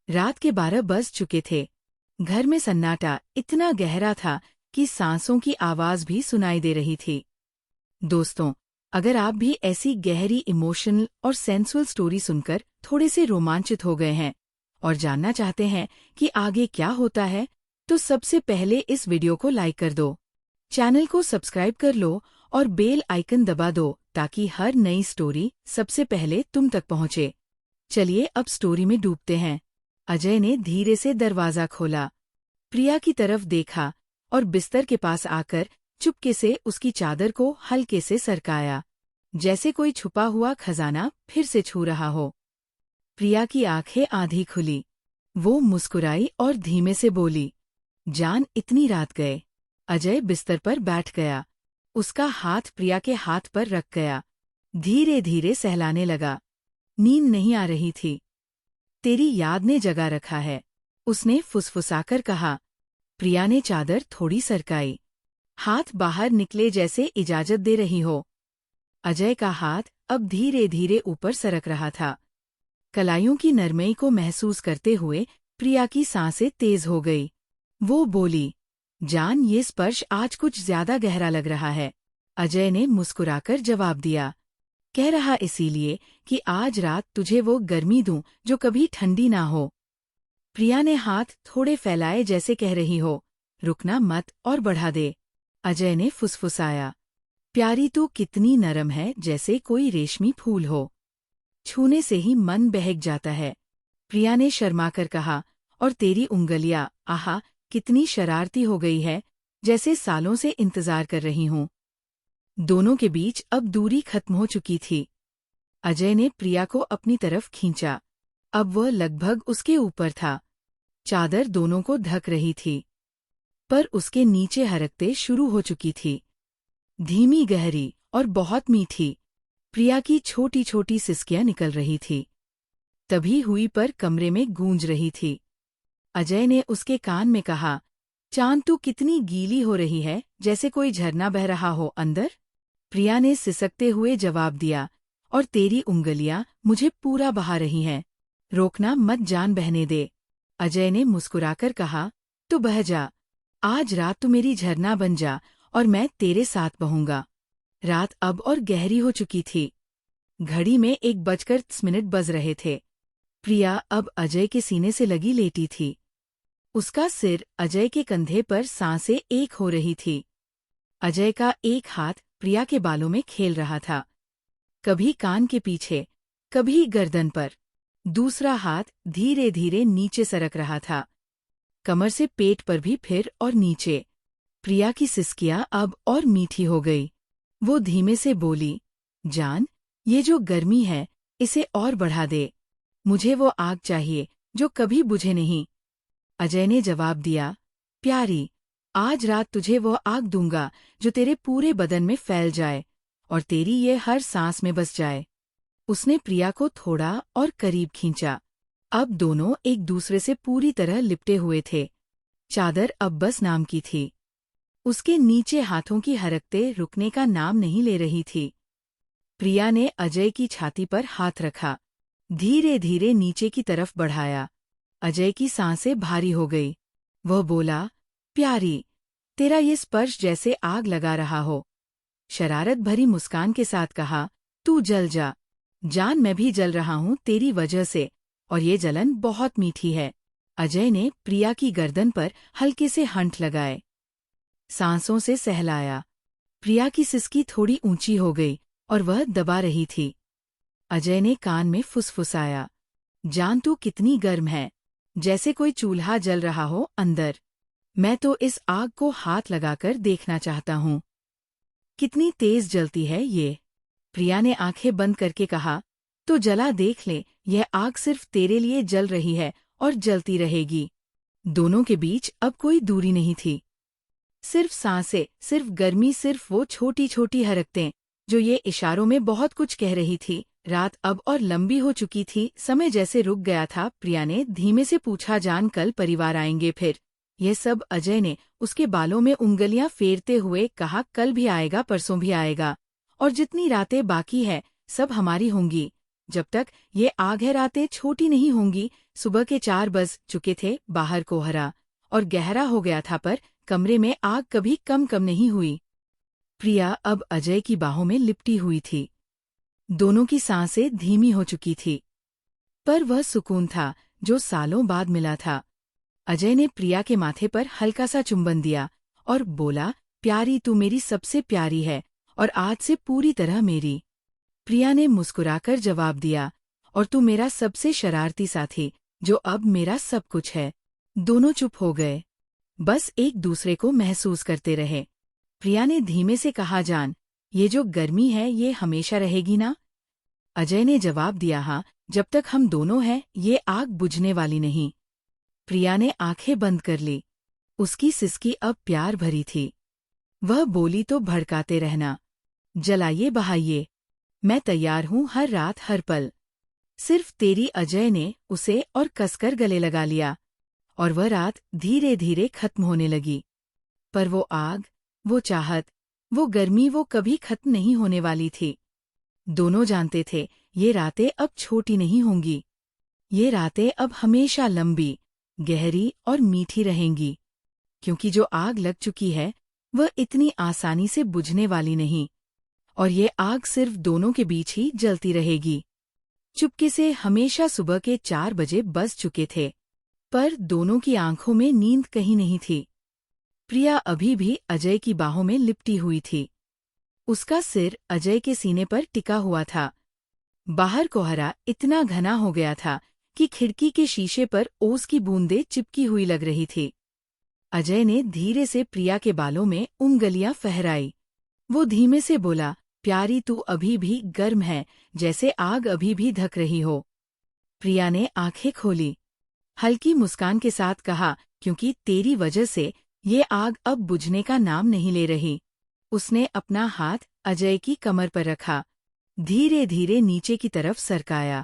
रात के 12 बज चुके थे। घर में सन्नाटा इतना गहरा था कि सांसों की आवाज भी सुनाई दे रही थी। दोस्तों, अगर आप भी ऐसी गहरी इमोशनल और सेंसुअल स्टोरी सुनकर थोड़े से रोमांचित हो गए हैं और जानना चाहते हैं कि आगे क्या होता है, तो सबसे पहले इस वीडियो को लाइक कर दो, चैनल को सब्सक्राइब कर लो और बेल आइकन दबा दो ताकि हर नई स्टोरी सबसे पहले तुम तक पहुंचे। चलिए अब स्टोरी में डूबते हैं। अजय ने धीरे से दरवाजा खोला, प्रिया की तरफ देखा और बिस्तर के पास आकर चुपके से उसकी चादर को हल्के से सरकाया, जैसे कोई छुपा हुआ खजाना फिर से छू रहा हो। प्रिया की आंखें आधी खुली। वो मुस्कुराई और धीमे से बोली, जान, इतनी रात गए। अजय बिस्तर पर बैठ गया, उसका हाथ प्रिया के हाथ पर रख गया, धीरे धीरे सहलाने लगा। नींद नहीं आ रही थी। तेरी याद ने जगा रखा है, उसने फुसफुसाकर कहा। प्रिया ने चादर थोड़ी सरकाई, हाथ बाहर निकले जैसे इजाजत दे रही हो। अजय का हाथ अब धीरे धीरे ऊपर सरक रहा था। कलाइयों की नरमई को महसूस करते हुए प्रिया की सांसें तेज हो गई। वो बोली, जान, ये स्पर्श आज कुछ ज्यादा गहरा लग रहा है। अजय ने मुस्कुराकर जवाब दिया, कह रहा इसीलिए कि आज रात तुझे वो गर्मी दूं जो कभी ठंडी ना हो। प्रिया ने हाथ थोड़े फैलाए जैसे कह रही हो, रुकना मत और बढ़ा दे। अजय ने फुसफुसाया, प्यारी तू कितनी नरम है, जैसे कोई रेशमी फूल हो, छूने से ही मन बहक जाता है। प्रिया ने शर्माकर कहा, और तेरी उंगलियां, आहा, कितनी शरारती हो गई है, जैसे सालों से इंतजार कर रही हूं। दोनों के बीच अब दूरी खत्म हो चुकी थी। अजय ने प्रिया को अपनी तरफ खींचा, अब वह लगभग उसके ऊपर था। चादर दोनों को ढक रही थी, पर उसके नीचे हरकतें शुरू हो चुकी थी, धीमी, गहरी और बहुत मीठी। प्रिया की छोटी छोटी सिसकियां निकल रही थी, तभी हुई पर कमरे में गूंज रही थी। अजय ने उसके कान में कहा, चांद, तू कितनी गीली हो रही है, जैसे कोई झरना बह रहा हो अंदर। प्रिया ने सिसकते हुए जवाब दिया, और तेरी उंगलियां मुझे पूरा बहा रही हैं, रोकना मत, जान बहने दे। अजय ने मुस्कुराकर कहा, तो बह जा, आज रात तू मेरी झरना बन जा और मैं तेरे साथ बहूंगा। रात अब और गहरी हो चुकी थी। घड़ी में 1:10 बज रहे थे। प्रिया अब अजय के सीने से लगी लेटी थी, उसका सिर अजय के कंधे पर, सांसें एक हो रही थी। अजय का एक हाथ प्रिया के बालों में खेल रहा था, कभी कान के पीछे, कभी गर्दन पर। दूसरा हाथ धीरे धीरे नीचे सरक रहा था, कमर से पेट पर भी, फिर और नीचे। प्रिया की सिसकियां अब और मीठी हो गई। वो धीमे से बोली, जान, ये जो गर्मी है, इसे और बढ़ा दे। मुझे वो आग चाहिए जो कभी बुझे नहीं। अजय ने जवाब दिया, प्यारी, आज रात तुझे वो आग दूंगा जो तेरे पूरे बदन में फैल जाए और तेरी ये हर सांस में बस जाए। उसने प्रिया को थोड़ा और करीब खींचा। अब दोनों एक दूसरे से पूरी तरह लिपटे हुए थे। चादर अब बस नाम की थी, उसके नीचे हाथों की हरकतें रुकने का नाम नहीं ले रही थी। प्रिया ने अजय की छाती पर हाथ रखा, धीरे धीरे नीचे की तरफ बढ़ाया। अजय की सांसें भारी हो गई। वह बोला, प्यारी, तेरा ये स्पर्श जैसे आग लगा रहा हो। शरारत भरी मुस्कान के साथ कहा, तू जल जा। जान, मैं भी जल रहा हूं तेरी वजह से, और ये जलन बहुत मीठी है। अजय ने प्रिया की गर्दन पर हल्के से हंठ लगाए, सांसों से सहलाया। प्रिया की सिसकी थोड़ी ऊंची हो गई और वह दबा रही थी। अजय ने कान में फुसफुसाया, जान, तू कितनी गर्म है, जैसे कोई चूल्हा जल रहा हो अंदर। मैं तो इस आग को हाथ लगाकर देखना चाहता हूँ, कितनी तेज जलती है ये। प्रिया ने आंखें बंद करके कहा, तो जला देख ले, यह आग सिर्फ तेरे लिए जल रही है और जलती रहेगी। दोनों के बीच अब कोई दूरी नहीं थी, सिर्फ सांसें, सिर्फ गर्मी, सिर्फ वो छोटी छोटी हरकतें जो ये इशारों में बहुत कुछ कह रही थी। रात अब और लंबी हो चुकी थी, समय जैसे रुक गया था। प्रिया ने धीमे से पूछा, जान, कल परिवार आएंगे फिर? यह सब अजय ने उसके बालों में उंगलियां फेरते हुए कहा, कल भी आएगा, परसों भी आएगा, और जितनी रातें बाकी है सब हमारी होंगी। जब तक ये आग है रातें छोटी नहीं होंगी। सुबह के 4 बज चुके थे, बाहर कोहरा और गहरा हो गया था, पर कमरे में आग कभी कम नहीं हुई। प्रिया अब अजय की बाहों में लिपटी हुई थी। दोनों की सांसें धीमी हो चुकी थी, पर वह सुकून था जो सालों बाद मिला था। अजय ने प्रिया के माथे पर हल्का सा चुंबन दिया और बोला, प्यारी, तू मेरी सबसे प्यारी है और आज से पूरी तरह मेरी। प्रिया ने मुस्कुराकर जवाब दिया, और तू मेरा सबसे शरारती साथी, जो अब मेरा सब कुछ है। दोनों चुप हो गए, बस एक दूसरे को महसूस करते रहे। प्रिया ने धीमे से कहा, जान, ये जो गर्मी है ये हमेशा रहेगी ना? अजय ने जवाब दिया, हाँ, जब तक हम दोनों हैं ये आग बुझने वाली नहीं। प्रिया ने आंखें बंद कर ली। उसकी सिसकी अब प्यार भरी थी। वह बोली, तो भड़काते रहना, जलाइए बहाइए, मैं तैयार हूँ हर रात हर पल। सिर्फ तेरी। अजय ने उसे और कसकर गले लगा लिया, और वह रात धीरे धीरे खत्म होने लगी। पर वो आग, वो चाहत, वो गर्मी, वो कभी खत्म नहीं होने वाली थी। दोनों जानते थे ये रातें अब छोटी नहीं होंगी। ये रातें अब हमेशा लंबी, गहरी और मीठी रहेंगी, क्योंकि जो आग लग चुकी है वह इतनी आसानी से बुझने वाली नहीं, और ये आग सिर्फ दोनों के बीच ही जलती रहेगी। चुपके से हमेशा सुबह के 4 बजे बज चुके थे, पर दोनों की आंखों में नींद कहीं नहीं थी। प्रिया अभी भी अजय की बाहों में लिपटी हुई थी। उसका सिर अजय के सीने पर टिका हुआ था। बाहर कोहरा इतना घना हो गया था कि खिड़की के शीशे पर ओस की बूंदें चिपकी हुई लग रही थी। अजय ने धीरे से प्रिया के बालों में उंगलियां फहराई। वो धीमे से बोला, प्यारी, तू अभी भी गर्म है, जैसे आग अभी भी धक रही हो। प्रिया ने आंखें खोली, हल्की मुस्कान के साथ कहा, क्योंकि तेरी वजह से ये आग अब बुझने का नाम नहीं ले रही। उसने अपना हाथ अजय की कमर पर रखा, धीरे धीरे नीचे की तरफ सरकाया।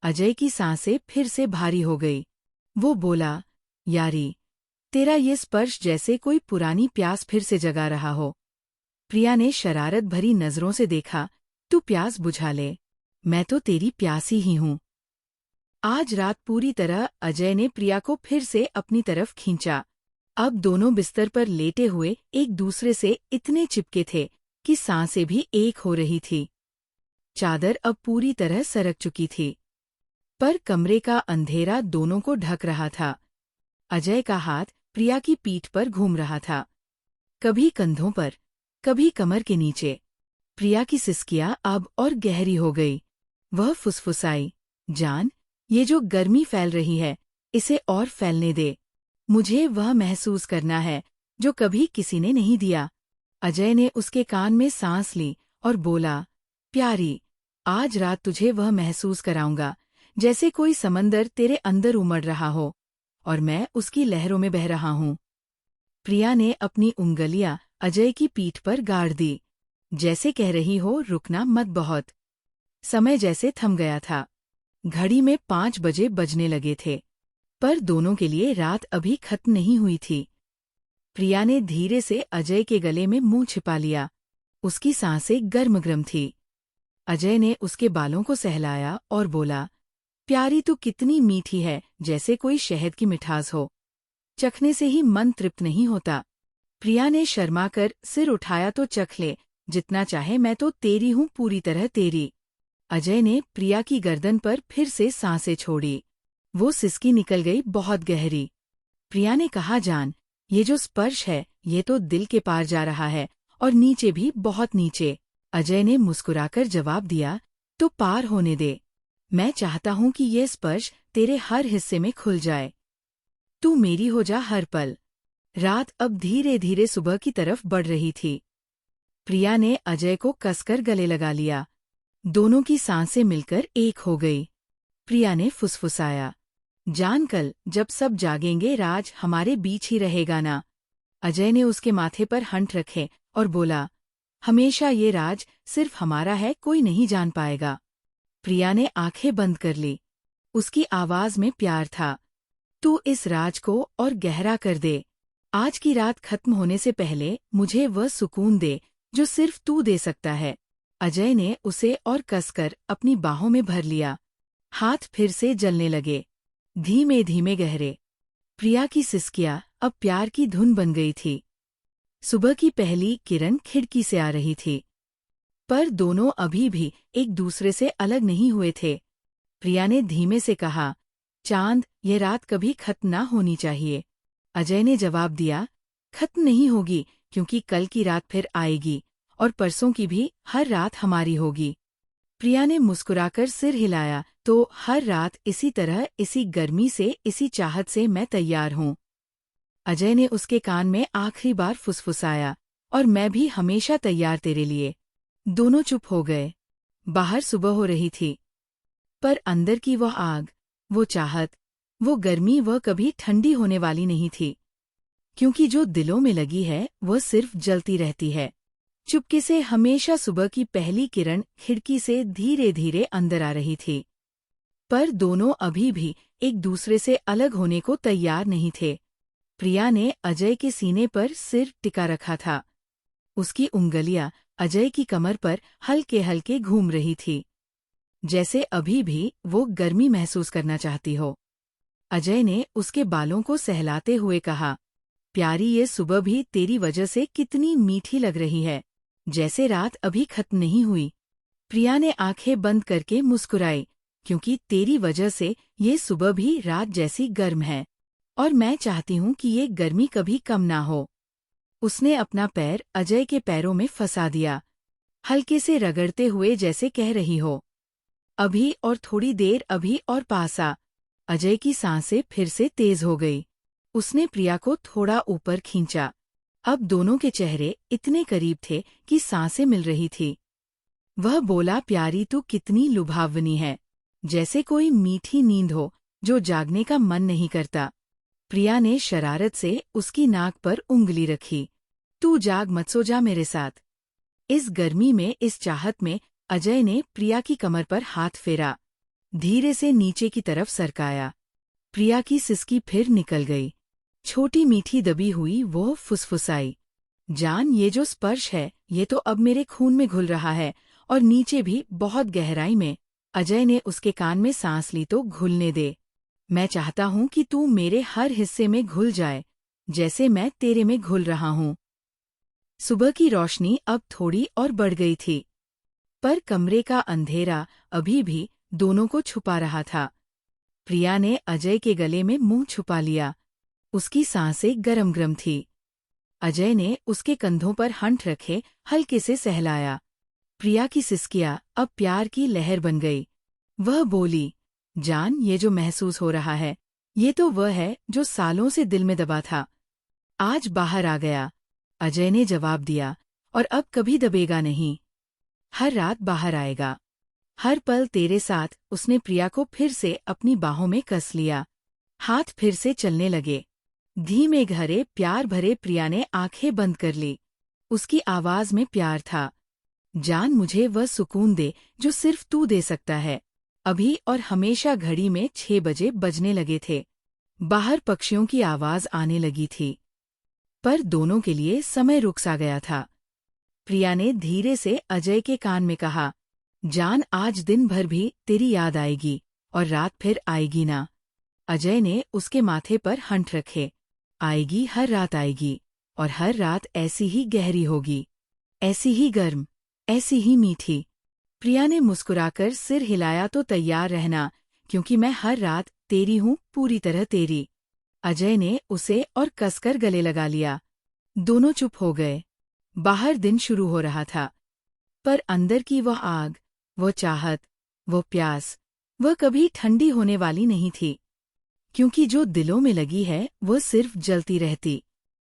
अजय की सांसें फिर से भारी हो गई। वो बोला, यारी, तेरा ये स्पर्श जैसे कोई पुरानी प्यास फिर से जगा रहा हो। प्रिया ने शरारत भरी नजरों से देखा, तू प्यास बुझा ले, मैं तो तेरी प्यासी ही हूँ। आज रात पूरी तरह। अजय ने प्रिया को फिर से अपनी तरफ खींचा। अब दोनों बिस्तर पर लेटे हुए एक दूसरे से इतने चिपके थे कि सांसें भी एक हो रही थी। चादर अब पूरी तरह सरक चुकी थी, पर कमरे का अंधेरा दोनों को ढक रहा था। अजय का हाथ प्रिया की पीठ पर घूम रहा था, कभी कंधों पर, कभी कमर के नीचे। प्रिया की सिसकियां अब और गहरी हो गई। वह फुसफुसाई, जान, ये जो गर्मी फैल रही है इसे और फैलने दे। मुझे वह महसूस करना है जो कभी किसी ने नहीं दिया। अजय ने उसके कान में सांस ली और बोला, प्यारी, आज रात तुझे वह महसूस कराऊंगा जैसे कोई समंदर तेरे अंदर उमड़ रहा हो और मैं उसकी लहरों में बह रहा हूँ। प्रिया ने अपनी उंगलियां अजय की पीठ पर गाड़ दी, जैसे कह रही हो, रुकना मत बहुत। समय जैसे थम गया था। घड़ी में 5 बजे बजने लगे थे, पर दोनों के लिए रात अभी खत्म नहीं हुई थी। प्रिया ने धीरे से अजय के गले में मुंह छिपा लिया। उसकी सांसें गर्म थी। अजय ने उसके बालों को सहलाया और बोला, प्यारी, तू कितनी मीठी है, जैसे कोई शहद की मिठास हो। चखने से ही मन तृप्त नहीं होता। प्रिया ने शर्माकर सिर उठाया, तो चख ले, जितना चाहे, मैं तो तेरी हूँ, पूरी तरह तेरी। अजय ने प्रिया की गर्दन पर फिर से सांसें छोड़ी। वो सिसकी निकल गई, बहुत गहरी। प्रिया ने कहा, जान, ये जो स्पर्श है ये तो दिल के पार जा रहा है, और नीचे भी, बहुत नीचे। अजय ने मुस्कुराकर जवाब दिया, तो पार होने दे। मैं चाहता हूँ कि ये स्पर्श तेरे हर हिस्से में खुल जाए। तू मेरी हो जा हर पल। रात अब धीरे धीरे सुबह की तरफ बढ़ रही थी। प्रिया ने अजय को कसकर गले लगा लिया। दोनों की सांसें मिलकर एक हो गई। प्रिया ने फुसफुसाया, जान, कल जब सब जागेंगे राज हमारे बीच ही रहेगा ना। अजय ने उसके माथे पर हंठ रखे और बोला, हमेशा ये राज सिर्फ हमारा है, कोई नहीं जान पाएगा। प्रिया ने आंखें बंद कर ली। उसकी आवाज में प्यार था। तू इस राज को और गहरा कर दे। आज की रात खत्म होने से पहले मुझे वह सुकून दे जो सिर्फ तू दे सकता है। अजय ने उसे और कसकर अपनी बाहों में भर लिया। हाथ फिर से जलने लगे, धीमे धीमे गहरे। प्रिया की सिसकियां अब प्यार की धुन बन गई थी। सुबह की पहली किरण खिड़की से आ रही थी, पर दोनों अभी भी एक दूसरे से अलग नहीं हुए थे। प्रिया ने धीमे से कहा, चांद, ये रात कभी खत्म ना होनी चाहिए। अजय ने जवाब दिया, खत्म नहीं होगी, क्योंकि कल की रात फिर आएगी और परसों की भी हर रात हमारी होगी। प्रिया ने मुस्कुराकर सिर हिलाया, तो हर रात इसी तरह, इसी गर्मी से, इसी चाहत से मैं तैयार हूँ। अजय ने उसके कान में आखिरी बार फुसफुसाया, और मैं भी हमेशा तैयार तेरे लिए। दोनों चुप हो गए। बाहर सुबह हो रही थी, पर अंदर की वह आग, वो चाहत, वो गर्मी, वह कभी ठंडी होने वाली नहीं थी। क्योंकि जो दिलों में लगी है वह सिर्फ जलती रहती है। चुपके से हमेशा सुबह की पहली किरण खिड़की से धीरे धीरे अंदर आ रही थी, पर दोनों अभी भी एक दूसरे से अलग होने को तैयार नहीं थे। प्रिया ने अजय के सीने पर सिर टिका रखा था। उसकी उंगलियां अजय की कमर पर हल्के हल्के घूम रही थी, जैसे अभी भी वो गर्मी महसूस करना चाहती हो। अजय ने उसके बालों को सहलाते हुए कहा, प्यारी, ये सुबह भी तेरी वजह से कितनी मीठी लग रही है, जैसे रात अभी खत्म नहीं हुई। प्रिया ने आंखें बंद करके मुस्कुराई, क्योंकि तेरी वजह से ये सुबह भी रात जैसी गर्म है, और मैं चाहती हूँ कि ये गर्मी कभी कम ना हो। उसने अपना पैर अजय के पैरों में फंसा दिया, हल्के से रगड़ते हुए, जैसे कह रही हो, अभी और थोड़ी देर, अभी और पास आ। अजय की सांसें फिर से तेज हो गई। उसने प्रिया को थोड़ा ऊपर खींचा। अब दोनों के चेहरे इतने करीब थे कि सांसें मिल रही थी। वह बोला, प्यारी, तू कितनी लुभावनी है, जैसे कोई मीठी नींद हो जो जागने का मन नहीं करता। प्रिया ने शरारत से उसकी नाक पर उंगली रखी। तू जाग मत, सो जा मेरे साथ। इस गर्मी में, इस चाहत में अजय ने प्रिया की कमर पर हाथ फेरा, धीरे से नीचे की तरफ सरकाया। प्रिया की सिसकी फिर निकल गई। छोटी मीठी दबी हुई वो फुसफुसाई, जान, ये जो स्पर्श है ये तो अब मेरे खून में घुल रहा है, और नीचे भी बहुत गहराई में। अजय ने उसके कान में सांस ली, तो घुलने दे। मैं चाहता हूँ कि तू मेरे हर हिस्से में घुल जाए, जैसे मैं तेरे में घुल रहा हूँ। सुबह की रोशनी अब थोड़ी और बढ़ गई थी, पर कमरे का अंधेरा अभी भी दोनों को छुपा रहा था। प्रिया ने अजय के गले में मुंह छुपा लिया। उसकी सांसें गरम गरम थी। अजय ने उसके कंधों पर हंठ रखे हल्के से सहलाया। प्रिया की सिसकियां अब प्यार की लहर बन गई। वह बोली, जान, ये जो महसूस हो रहा है, ये तो वह है जो सालों से दिल में दबा था, आज बाहर आ गया। अजय ने जवाब दिया, और अब कभी दबेगा नहीं। हर रात बाहर आएगा, हर पल तेरे साथ। उसने प्रिया को फिर से अपनी बाहों में कस लिया। हाथ फिर से चलने लगे, धीमे गहरे प्यार भरे। प्रिया ने आंखें बंद कर ली। उसकी आवाज में प्यार था, जान, मुझे वह सुकून दे जो सिर्फ तू दे सकता है। अभी और हमेशा। घड़ी में 6 बजे बजने लगे थे। बाहर पक्षियों की आवाज आने लगी थी, पर दोनों के लिए समय रुक सा गया था। प्रिया ने धीरे से अजय के कान में कहा, जान, आज दिन भर भी तेरी याद आएगी, और रात फिर आएगी ना। अजय ने उसके माथे पर हंठ रखे, आएगी, हर रात आएगी, और हर रात ऐसी ही गहरी होगी, ऐसी ही गर्म, ऐसी ही मीठी। प्रिया ने मुस्कुराकर सिर हिलाया, तो तैयार रहना, क्योंकि मैं हर रात तेरी हूँ, पूरी तरह तेरी। अजय ने उसे और कसकर गले लगा लिया। दोनों चुप हो गए। बाहर दिन शुरू हो रहा था, पर अंदर की वह आग, वो चाहत, वो प्यास, वह कभी ठंडी होने वाली नहीं थी। क्योंकि जो दिलों में लगी है वो सिर्फ जलती रहती।